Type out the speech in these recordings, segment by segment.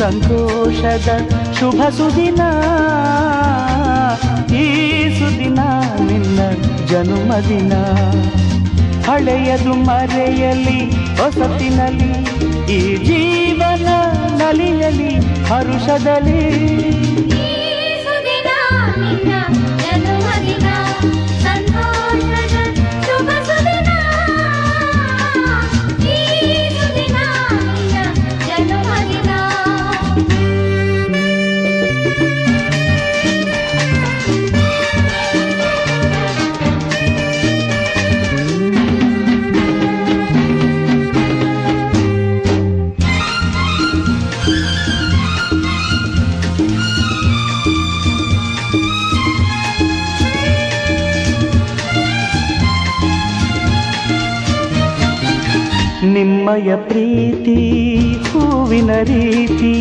ಸಂತೋಷದ ಶುಭ ಸುದಿನ. ಈ ಸುದಿನ ನಿನ್ನ ಜನ್ಮದಿನ. ಹಳೆಯದು ಮರೆಯಲಿ ಹೊಸತಿನಲಿ, ಈ ಜೀವನ ನಲಿಯಲಿ ಹರುಷದಲ್ಲಿ. ನಿಮ್ಮಯ ಪ್ರೀತಿ ಹೂವಿನ ರೀತಿ,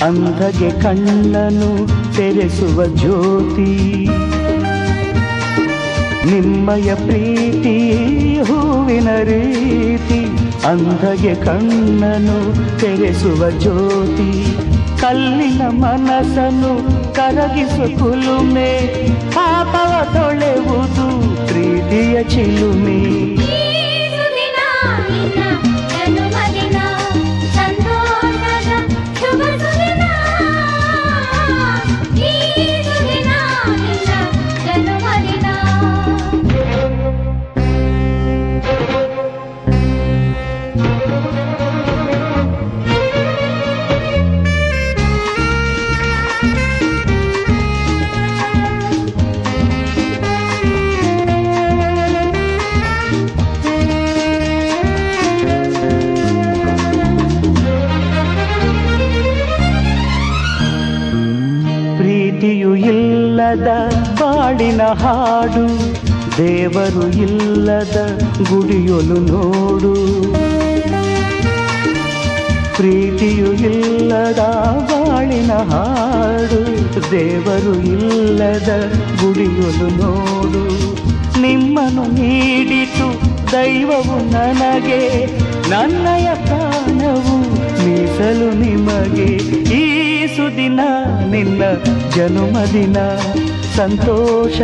ಅಂಧಗೆ ಕಣ್ಣನು ತೆರೆಸುವ ಜ್ಯೋತಿ. ನಿಮ್ಮಯ ಪ್ರೀತಿ ಹೂವಿನ ರೀತಿ, ಅಂಧಗೆ ಕಣ್ಣನು ತೆರೆಸುವ ಜ್ಯೋತಿ. ಕಲ್ಲಿನ ಮನಸ್ಸನ್ನು ಕರಗಿಸು ಕುಲುಮೆ, ಪಾಪವ ತೊಳೆವುದು ಪ್ರೀತಿಯ ಚಿಲುಮೆ. ಪ್ರೀತಿಯು ಇಲ್ಲದ ಬಾಳಿನ ಹಾಡು, ದೇವರು ಇಲ್ಲದ ಗುಡಿಯೊಲು ನೋಡು. ಪ್ರೀತಿಯು ಇಲ್ಲದ ಬಾಳಿನ ಹಾಡು, ದೇವರು ಇಲ್ಲದ ಗುಡಿಯೊಲು ನೋಡು. ನಿಮ್ಮನ್ನು ನೀಡಿತು ದೈವವು ನನಗೆ, ನನ್ನಯ ಪ್ರಾಣವು ಮೀಸಲು ನಿಮಗೆ. ಈ ಸುದಿನ ನಿನ್ನ ಜನ್ಮದಿನ, ಸಂತೋಷ